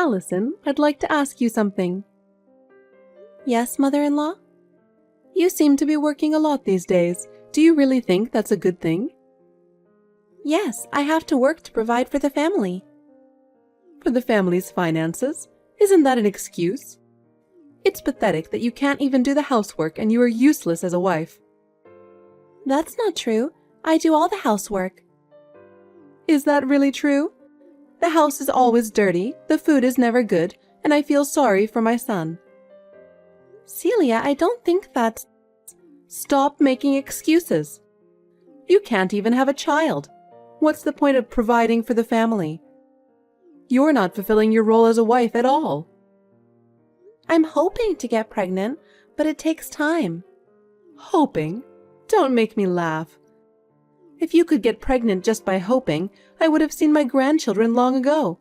Allison, I'd like to ask you something. Yes, mother-in-law? You seem to be working a lot these days. Do you really think that's a good thing? Yes, I have to work to provide for the family. For the family's finances? Isn't that an excuse? It's pathetic that you can't even do the housework and you are useless as a wife. That's not true. I do all the housework. Is that really true? The house is always dirty, the food is never good, and I feel sorry for my son. Celia, I don't think that's... Stop making excuses. You can't even have a child. What's the point of providing for the family? You're not fulfilling your role as a wife at all. I'm hoping to get pregnant, but it takes time. Hoping? Don't make me laugh. If you could get pregnant just by hoping, I would have seen my grandchildren long ago.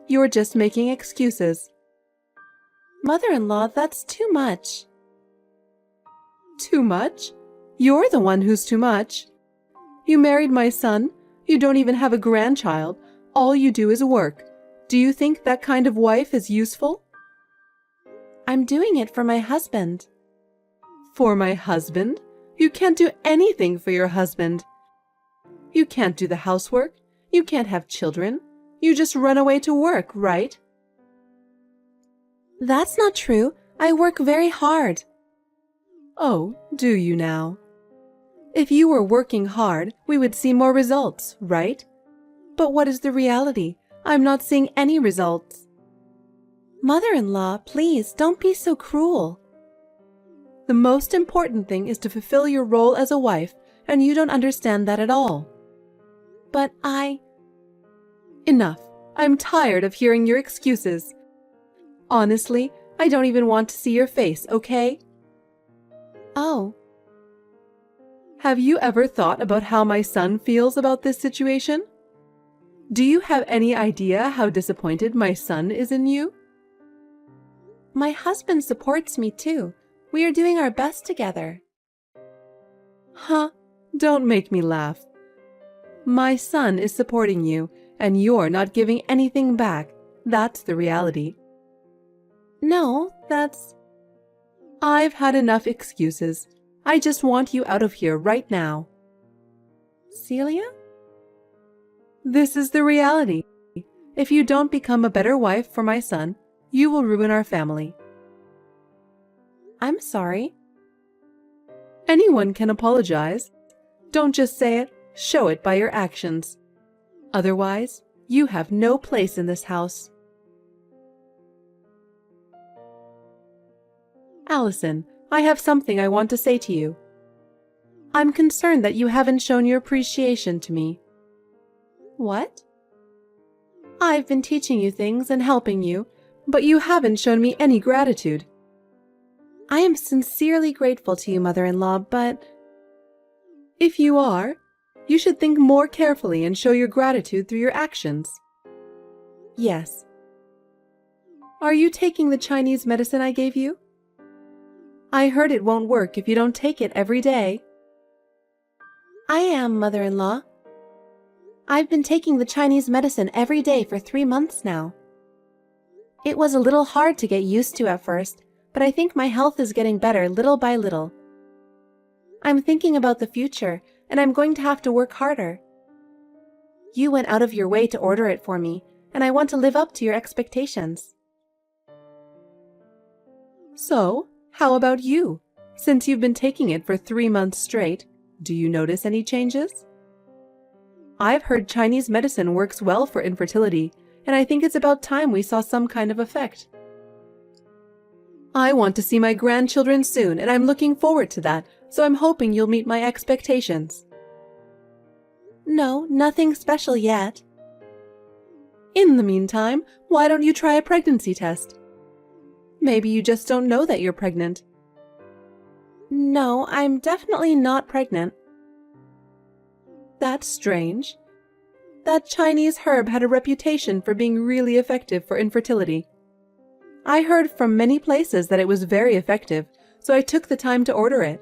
You're just making excuses. Mother-in-law, that's too much. Too much? You're the one who's too much. You married my son. You don't even have a grandchild. All you do is work. Do you think that kind of wife is useful? I'm doing it for my husband. For my husband? You can't do anything for your husband. You can't do the housework. You can't have children. You just run away to work, right? That's not true. I work very hard. Oh, do you now? If you were working hard, we would see more results, right? But what is the reality? I'm not seeing any results. Mother-in-law, please, don't be so cruel. The most important thing is to fulfill your role as a wife, and you don't understand that at all. But Enough. I'm tired of hearing your excuses. Honestly, I don't even want to see your face, okay? Oh. Have you ever thought about how my son feels about this situation? Do you have any idea how disappointed my son is in you? My husband supports me too. We are doing our best together. Huh? Don't make me laugh. My son is supporting you, and you're not giving anything back. That's the reality. No, that's... I've had enough excuses. I just want you out of here right now. Celia? This is the reality. If you don't become a better wife for my son, you will ruin our family. I'm sorry. Anyone can apologize. Don't just say it, show it by your actions. Otherwise, you have no place in this house. Allison, I have something I want to say to you. I'm concerned that you haven't shown your appreciation to me. What? I've been teaching you things and helping you, but you haven't shown me any gratitude. I am sincerely grateful to you, mother-in-law, but... If you are, you should think more carefully and show your gratitude through your actions. Yes. Are you taking the Chinese medicine I gave you? I heard it won't work if you don't take it every day. I am, mother-in-law. I've been taking the Chinese medicine every day for 3 months now. It was a little hard to get used to at first, but I think my health is getting better little by little. I'm thinking about the future, and I'm going to have to work harder. You went out of your way to order it for me, and I want to live up to your expectations. So, how about you? Since you've been taking it for 3 months straight, do you notice any changes? I've heard Chinese medicine works well for infertility, and I think it's about time we saw some kind of effect. I want to see my grandchildren soon, and I'm looking forward to that, so I'm hoping you'll meet my expectations. No, nothing special yet. In the meantime, why don't you try a pregnancy test? Maybe you just don't know that you're pregnant. No, I'm definitely not pregnant. That's strange. That Chinese herb had a reputation for being really effective for infertility. I heard from many places that it was very effective, so I took the time to order it.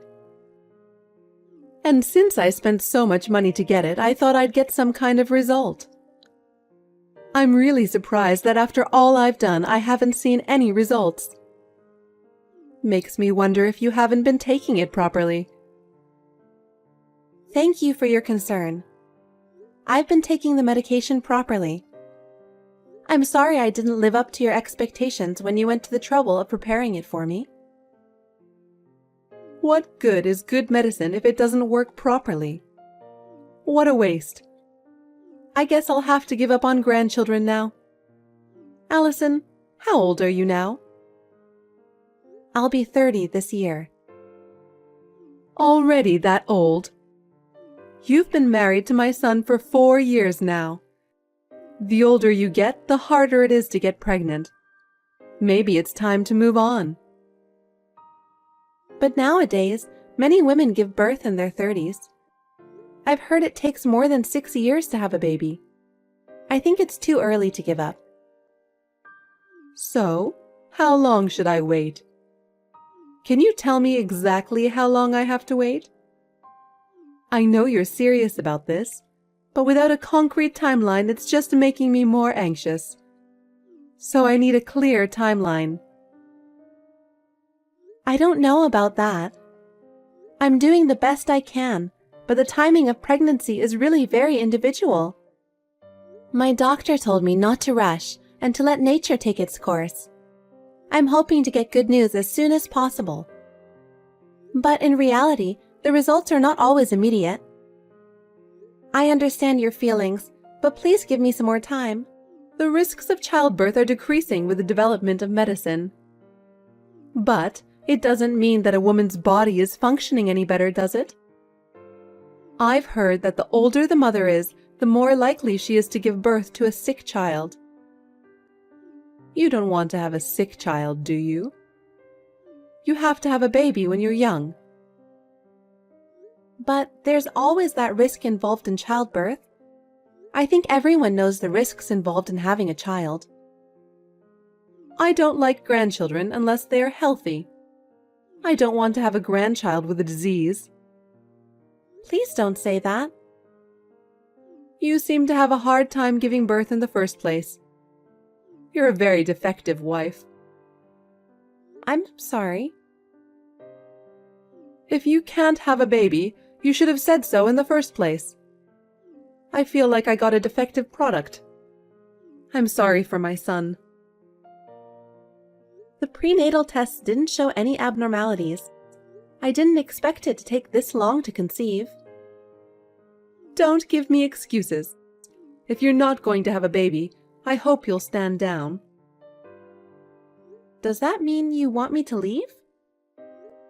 And since I spent so much money to get it, I thought I'd get some kind of result. I'm really surprised that after all I've done, I haven't seen any results. Makes me wonder if you haven't been taking it properly. Thank you for your concern. I've been taking the medication properly. I'm sorry I didn't live up to your expectations when you went to the trouble of preparing it for me. What good is good medicine if it doesn't work properly? What a waste. I guess I'll have to give up on grandchildren now. Allison, how old are you now? I'll be 30 this year. Already that old? You've been married to my son for 4 years now. The older you get, the harder it is to get pregnant. Maybe it's time to move on. But nowadays, many women give birth in their 30s. I've heard it takes more than 6 years to have a baby. I think it's too early to give up. So, how long should I wait? Can you tell me exactly how long I have to wait? I know you're serious about this, but without a concrete timeline, it's just making me more anxious. So I need a clear timeline. I don't know about that. I'm doing the best I can, but the timing of pregnancy is really very individual. My doctor told me not to rush and to let nature take its course. I'm hoping to get good news as soon as possible. But in reality, the results are not always immediate. I understand your feelings, but please give me some more time. The risks of childbirth are decreasing with the development of medicine. But it doesn't mean that a woman's body is functioning any better, does it? I've heard that the older the mother is, the more likely she is to give birth to a sick child. You don't want to have a sick child, do you? You have to have a baby when you're young. But there's always that risk involved in childbirth. I think everyone knows the risks involved in having a child. I don't like grandchildren unless they are healthy. I don't want to have a grandchild with a disease. Please don't say that. You seem to have a hard time giving birth in the first place. You're a very defective wife. I'm sorry. If you can't have a baby, you should have said so in the first place. I feel like I got a defective product. I'm sorry for my son. The prenatal tests didn't show any abnormalities. I didn't expect it to take this long to conceive. Don't give me excuses. If you're not going to have a baby, I hope you'll stand down. Does that mean you want me to leave?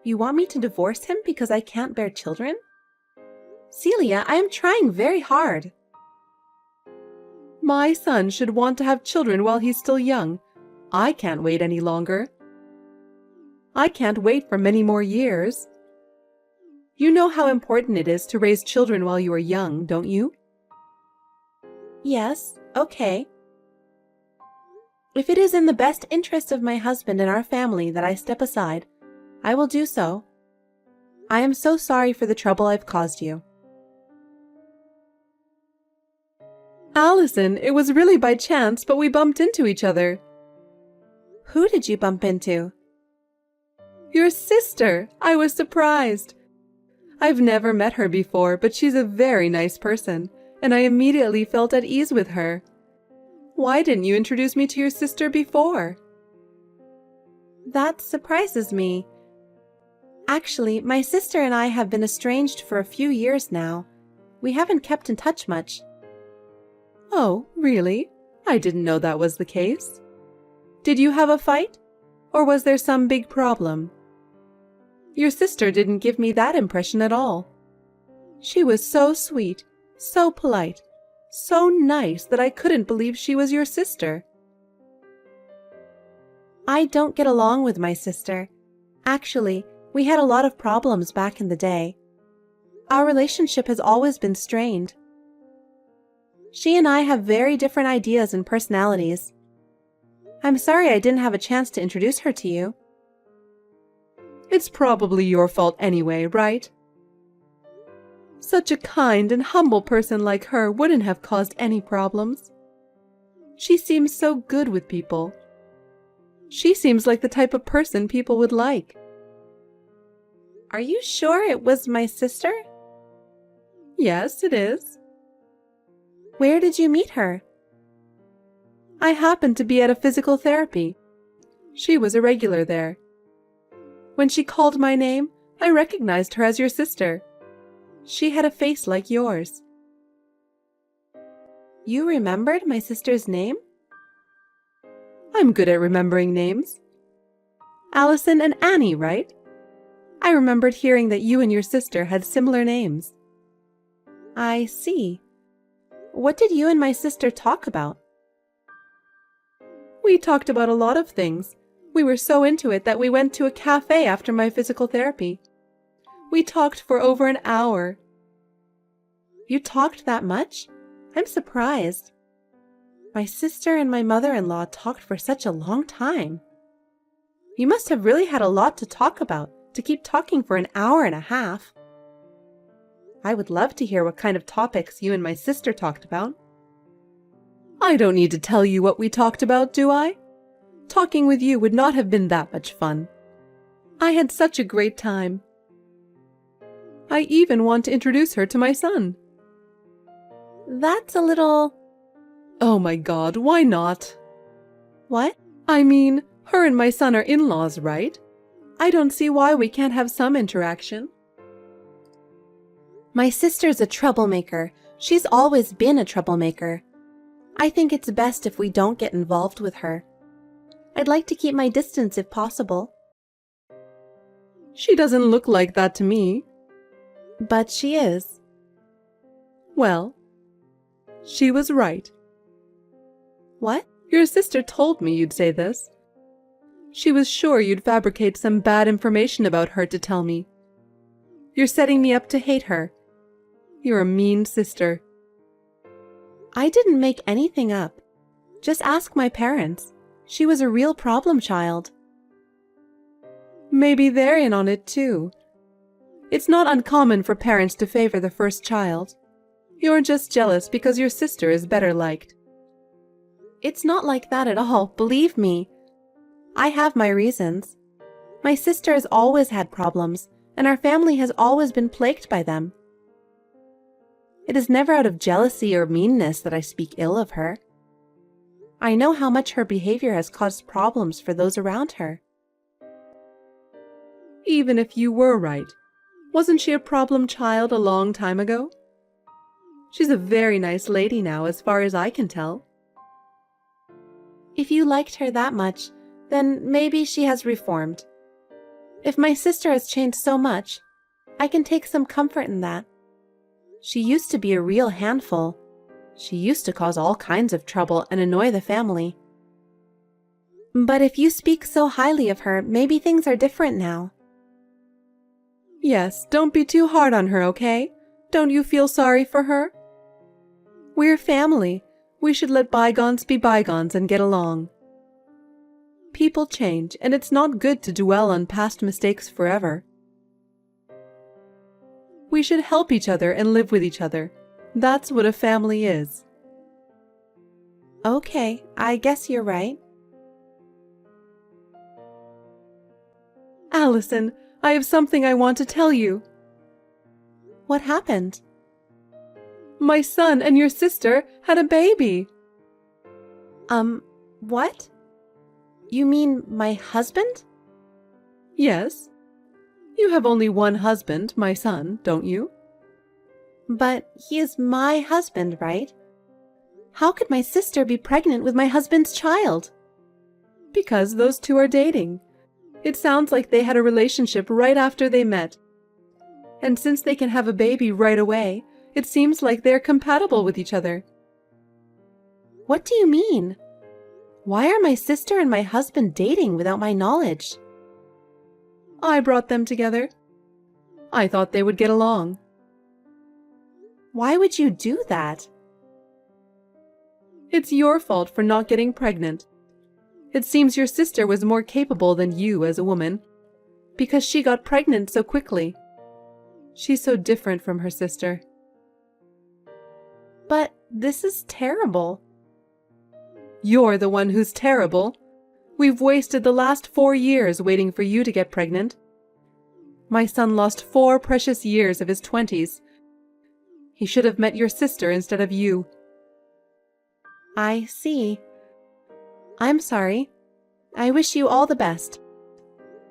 You want me to divorce him because I can't bear children? Celia, I am trying very hard. My son should want to have children while he's still young. I can't wait any longer. I can't wait for many more years. You know how important it is to raise children while you are young, don't you? Yes, okay. If it is in the best interest of my husband and our family that I step aside, I will do so. I am so sorry for the trouble I've caused you. Allison, it was really by chance, but we bumped into each other. Who did you bump into? Your sister. I was surprised. I've never met her before, but she's a very nice person, and I immediately felt at ease with her. Why didn't you introduce me to your sister before? That surprises me. Actually, my sister and I have been estranged for a few years now. We haven't kept in touch much. Oh, really? I didn't know that was the case. Did you have a fight? Or was there some big problem? Your sister didn't give me that impression at all. She was so sweet, so polite, so nice that I couldn't believe she was your sister. I don't get along with my sister. Actually, we had a lot of problems back in the day. Our relationship has always been strained. She and I have very different ideas and personalities. I'm sorry I didn't have a chance to introduce her to you. It's probably your fault anyway, right? Such a kind and humble person like her wouldn't have caused any problems. She seems so good with people. She seems like the type of person people would like. Are you sure it was my sister? Yes, it is. Where did you meet her? I happened to be at a physical therapy. She was a regular there. When she called my name, I recognized her as your sister. She had a face like yours. You remembered my sister's name? I'm good at remembering names. Allison and Annie, right? I remembered hearing that you and your sister had similar names. I see. What did you and my sister talk about? We talked about a lot of things. We were so into it that we went to a cafe after my physical therapy. We talked for over an hour. You talked that much? I'm surprised. My sister and my mother-in-law talked for such a long time. You must have really had a lot to talk about to keep talking for an hour and a half. I would love to hear what kind of topics you and my sister talked about. I don't need to tell you what we talked about, do I? Talking with you would not have been that much fun. I had such a great time. I even want to introduce her to my son. That's a little... Oh my God, why not? What? I mean, her and my son are in-laws, right? I don't see why we can't have some interaction. My sister's a troublemaker. She's always been a troublemaker. I think it's best if we don't get involved with her. I'd like to keep my distance if possible. She doesn't look like that to me. But she is. Well, she was right. What? Your sister told me you'd say this. She was sure you'd fabricate some bad information about her to tell me. You're setting me up to hate her. You're a mean sister. I didn't make anything up. Just ask my parents. She was a real problem child. Maybe they're in on it too. It's not uncommon for parents to favor the first child. You're just jealous because your sister is better liked. It's not like that at all, believe me. I have my reasons. My sister has always had problems, and our family has always been plagued by them. It is never out of jealousy or meanness that I speak ill of her. I know how much her behavior has caused problems for those around her. Even if you were right, wasn't she a problem child a long time ago? She's a very nice lady now, as far as I can tell. If you liked her that much, then maybe she has reformed. If my sister has changed so much, I can take some comfort in that. She used to be a real handful. She used to cause all kinds of trouble and annoy the family. But if you speak so highly of her, maybe things are different now. Yes, don't be too hard on her, okay? Don't you feel sorry for her? We're family. We should let bygones be bygones and get along. People change, and it's not good to dwell on past mistakes forever. We should help each other and live with each other. That's what a family is. Okay, I guess you're right. Allison, I have something I want to tell you. What happened? My son and your sister had a baby. What? You mean my husband? Yes. You have only one husband, my son, don't you? But he is my husband, right? How could my sister be pregnant with my husband's child? Because those two are dating. It sounds like they had a relationship right after they met. And since they can have a baby right away, it seems like they're compatible with each other. What do you mean? Why are my sister and my husband dating without my knowledge? I brought them together. I thought they would get along. Why would you do that? It's your fault for not getting pregnant. It seems your sister was more capable than you as a woman, because she got pregnant so quickly. She's so different from her sister. But this is terrible. You're the one who's terrible. We've wasted the last 4 years waiting for you to get pregnant. My son lost 4 precious years of his 20s. He should have met your sister instead of you. I see. I'm sorry. I wish you all the best.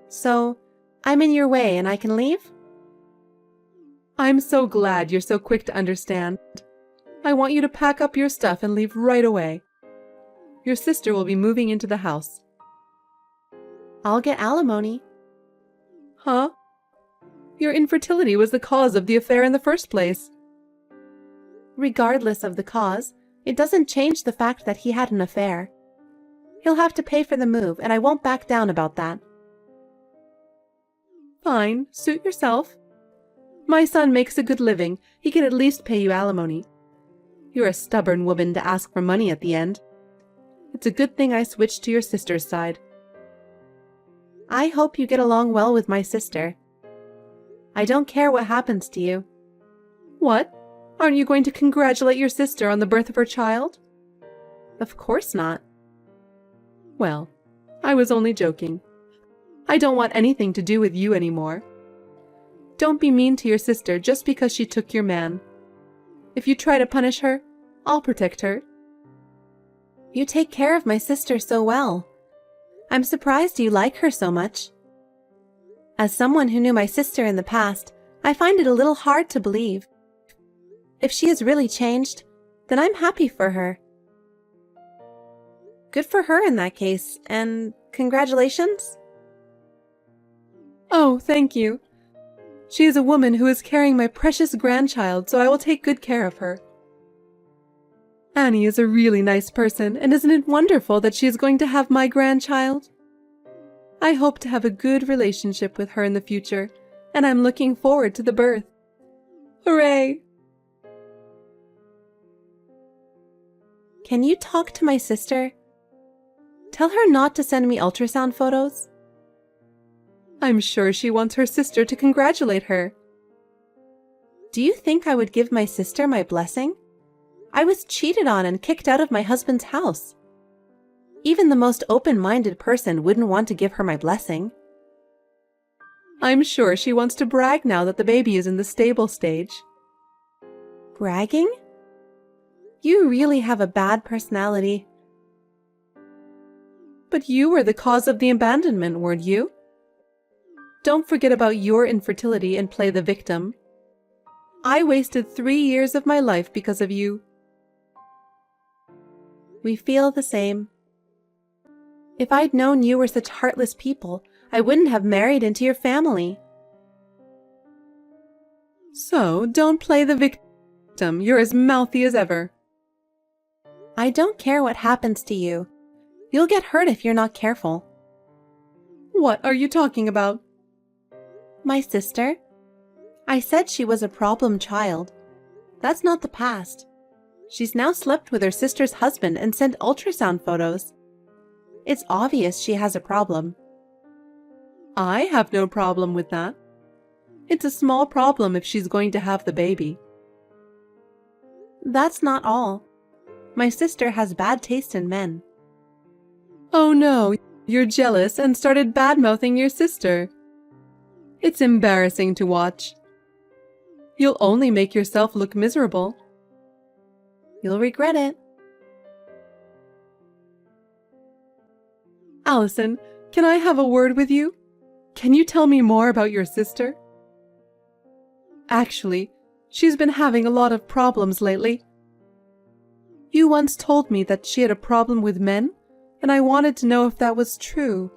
So, I'm in your way and I can leave? I'm so glad you're so quick to understand. I want you to pack up your stuff and leave right away. Your sister will be moving into the house. I'll get alimony. Huh? Your infertility was the cause of the affair in the first place. Regardless of the cause, it doesn't change the fact that he had an affair. He'll have to pay for the move, and I won't back down about that. Fine, suit yourself. My son makes a good living. He can at least pay you alimony. You're a stubborn woman to ask for money at the end. It's a good thing I switched to your sister's side. I hope you get along well with my sister. I don't care what happens to you. What? Aren't you going to congratulate your sister on the birth of her child? Of course not. Well, I was only joking. I don't want anything to do with you anymore. Don't be mean to your sister just because she took your man. If you try to punish her, I'll protect her. You take care of my sister so well. I'm surprised you like her so much. As someone who knew my sister in the past, I find it a little hard to believe. If she has really changed, then I'm happy for her. Good for her in that case, and congratulations. Oh, thank you. She is a woman who is carrying my precious grandchild, so I will take good care of her. Annie is a really nice person, and isn't it wonderful that she is going to have my grandchild? I hope to have a good relationship with her in the future, and I'm looking forward to the birth. Hooray! Can you talk to my sister? Tell her not to send me ultrasound photos. I'm sure she wants her sister to congratulate her. Do you think I would give my sister my blessing? I was cheated on and kicked out of my husband's house. Even the most open-minded person wouldn't want to give her my blessing. I'm sure she wants to brag now that the baby is in the stable stage. Bragging? You really have a bad personality. But you were the cause of the abandonment, weren't you? Don't forget about your infertility and play the victim. I wasted 3 years of my life because of you. We feel the same. If I'd known you were such heartless people, I wouldn't have married into your family. So, don't play the victim. You're as mouthy as ever. I don't care what happens to you. You'll get hurt if you're not careful. What are you talking about? My sister? I said she was a problem child. That's not the past. She's now slept with her sister's husband and sent ultrasound photos. It's obvious she has a problem. I have no problem with that. It's a small problem if she's going to have the baby. That's not all. My sister has bad taste in men. Oh no, you're jealous and started bad-mouthing your sister. It's embarrassing to watch. You'll only make yourself look miserable. You'll regret it. Allison, can I have a word with you? Can you tell me more about your sister? Actually, she's been having a lot of problems lately. You once told me that she had a problem with men, and I wanted to know if that was true.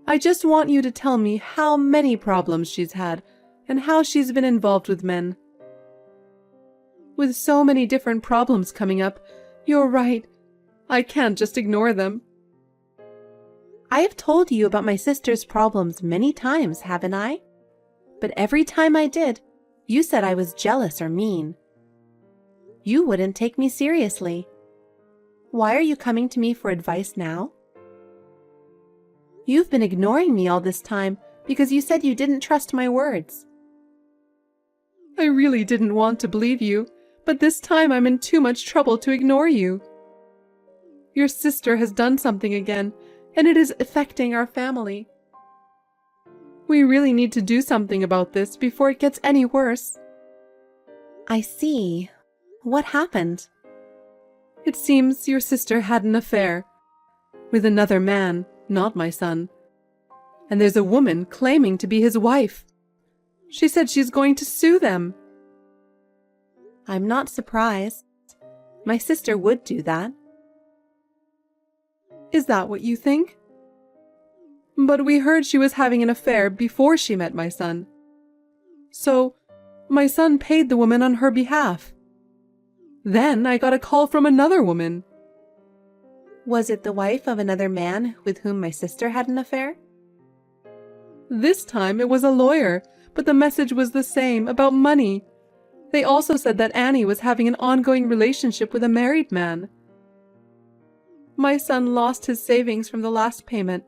I just want you to tell me how many problems she's had and how she's been involved with men. With so many different problems coming up, you're right. I can't just ignore them. I have told you about my sister's problems many times, haven't I? But every time I did, you said I was jealous or mean. You wouldn't take me seriously. Why are you coming to me for advice now? You've been ignoring me all this time because you said you didn't trust my words. I really didn't want to believe you, but this time I'm in too much trouble to ignore you. Your sister has done something again, and it is affecting our family. We really need to do something about this before it gets any worse. I see. What happened? It seems your sister had an affair with another man, not my son. And there's a woman claiming to be his wife. She said she's going to sue them. I'm not surprised. My sister would do that. Is that what you think? But we heard she was having an affair before she met my son. So, my son paid the woman on her behalf. Then I got a call from another woman. Was it the wife of another man with whom my sister had an affair? This time it was a lawyer, but the message was the same, about money. They also said that Annie was having an ongoing relationship with a married man. My son lost his savings from the last payment.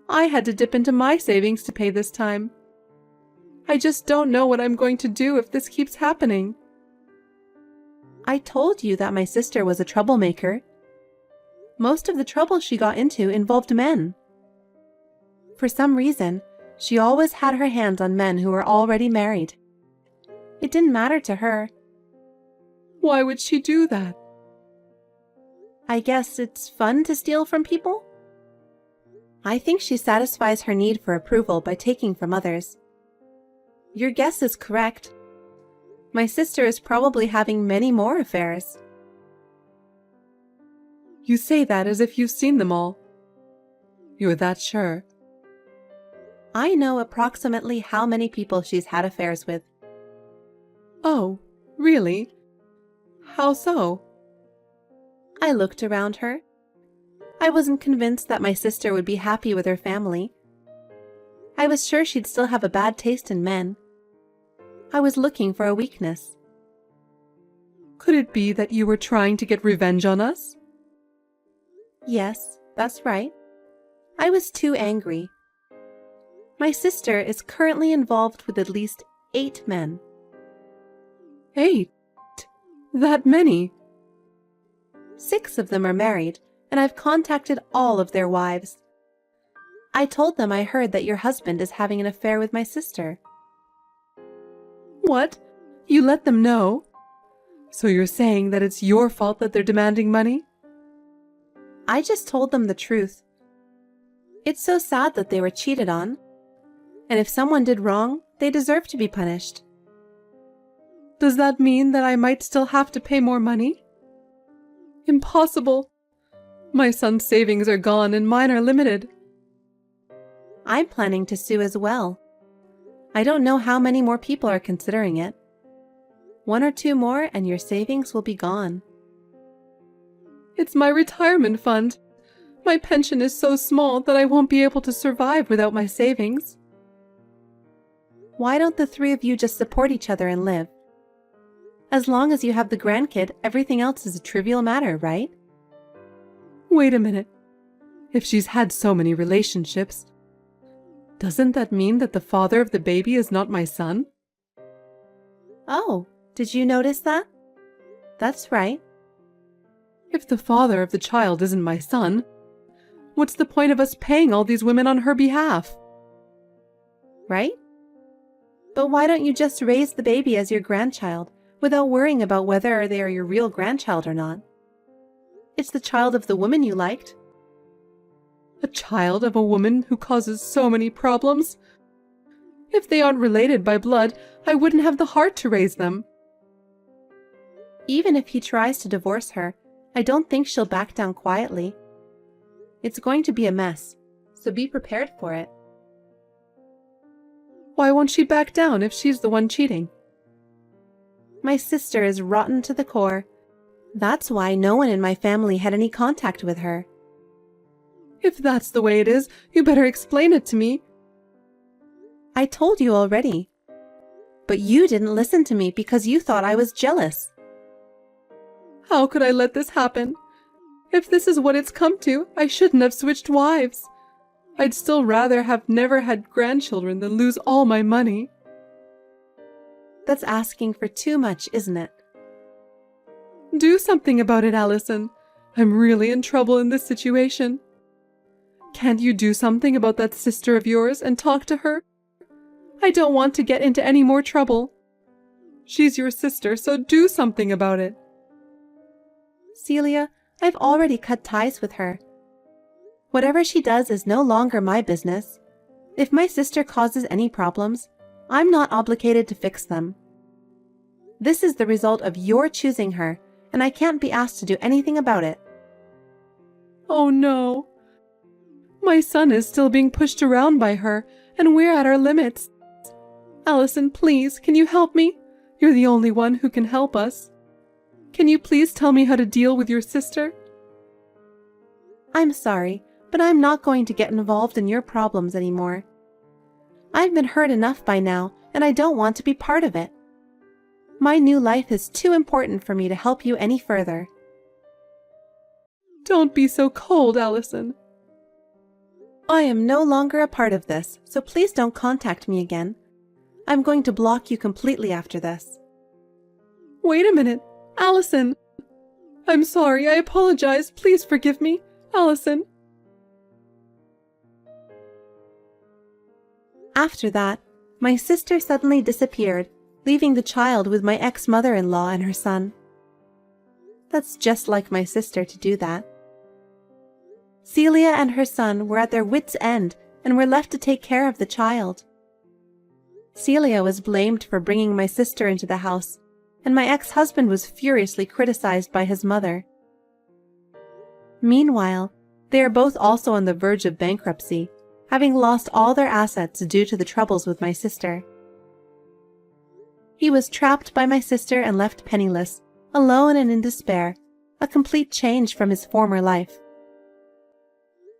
I had to dip into my savings to pay this time. I just don't know what I'm going to do if this keeps happening. I told you that my sister was a troublemaker. Most of the trouble she got into involved men. For some reason, she always had her hands on men who were already married. It didn't matter to her. Why would she do that? I guess it's fun to steal from people? I think she satisfies her need for approval by taking from others. Your guess is correct. My sister is probably having many more affairs. You say that as if you've seen them all. You're that sure? I know approximately how many people she's had affairs with. Oh, really? How so? I looked around her. I wasn't convinced that my sister would be happy with her family. I was sure she'd still have a bad taste in men. I was looking for a weakness. Could it be that you were trying to get revenge on us? Yes, that's right. I was too angry. My sister is currently involved with at least 8 men. 8? That many? 6 of them are married, and I've contacted all of their wives. I told them I heard that your husband is having an affair with my sister. What? You let them know? So you're saying that it's your fault that they're demanding money? I just told them the truth. It's so sad that they were cheated on. And if someone did wrong, they deserve to be punished. Does that mean that I might still have to pay more money? Impossible. My son's savings are gone and mine are limited. I'm planning to sue as well. I don't know how many more people are considering it. 1 or 2 more and your savings will be gone. It's my retirement fund. My pension is so small that I won't be able to survive without my savings. Why don't the 3 of you just support each other and live? As long as you have the grandkid, everything else is a trivial matter, right? Wait a minute. If she's had so many relationships, doesn't that mean that the father of the baby is not my son? Oh, did you notice that? That's right. If the father of the child isn't my son, what's the point of us paying all these women on her behalf? Right? But why don't you just raise the baby as your grandchild without worrying about whether they are your real grandchild or not? It's the child of the woman you liked. A child of a woman who causes so many problems? If they aren't related by blood, I wouldn't have the heart to raise them. Even if he tries to divorce her, I don't think she'll back down quietly. It's going to be a mess, so be prepared for it. Why won't she back down if she's the one cheating? My sister is rotten to the core. That's why no one in my family had any contact with her. If that's the way it is, you better explain it to me. I told you already. But you didn't listen to me because you thought I was jealous. How could I let this happen? If this is what it's come to, I shouldn't have switched wives. I'd still rather have never had grandchildren than lose all my money. That's asking for too much, isn't it? Do something about it, Allison. I'm really in trouble in this situation. Can't you do something about that sister of yours and talk to her? I don't want to get into any more trouble. She's your sister, so do something about it. Celia, I've already cut ties with her. Whatever she does is no longer my business. If my sister causes any problems, I'm not obligated to fix them. This is the result of your choosing her, and I can't be asked to do anything about it. Oh no. My son is still being pushed around by her, and we're at our limits. Allison, please, can you help me? You're the only one who can help us. Can you please tell me how to deal with your sister? I'm sorry, but I'm not going to get involved in your problems anymore. I've been hurt enough by now, and I don't want to be part of it. My new life is too important for me to help you any further. Don't be so cold, Allison. I am no longer a part of this, so please don't contact me again. I'm going to block you completely after this. Wait a minute, Allison. I'm sorry, I apologize. Please forgive me, Allison. After that, my sister suddenly disappeared, leaving the child with my ex-mother-in-law and her son. That's just like my sister to do that. Celia and her son were at their wits' end and were left to take care of the child. Celia was blamed for bringing my sister into the house, and my ex-husband was furiously criticized by his mother. Meanwhile, they are both also on the verge of bankruptcy, having lost all their assets due to the troubles with my sister. He was trapped by my sister and left penniless, alone and in despair, a complete change from his former life.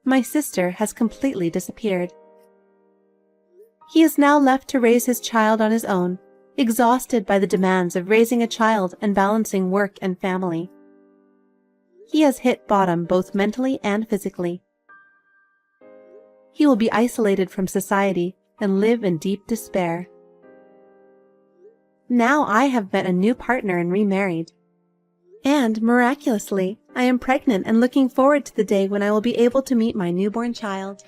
My sister has completely disappeared. He is now left to raise his child on his own, exhausted by the demands of raising a child and balancing work and family. He has hit bottom both mentally and physically. He will be isolated from society and live in deep despair. Now I have met a new partner and remarried. And, miraculously, I am pregnant and looking forward to the day when I will be able to meet my newborn child.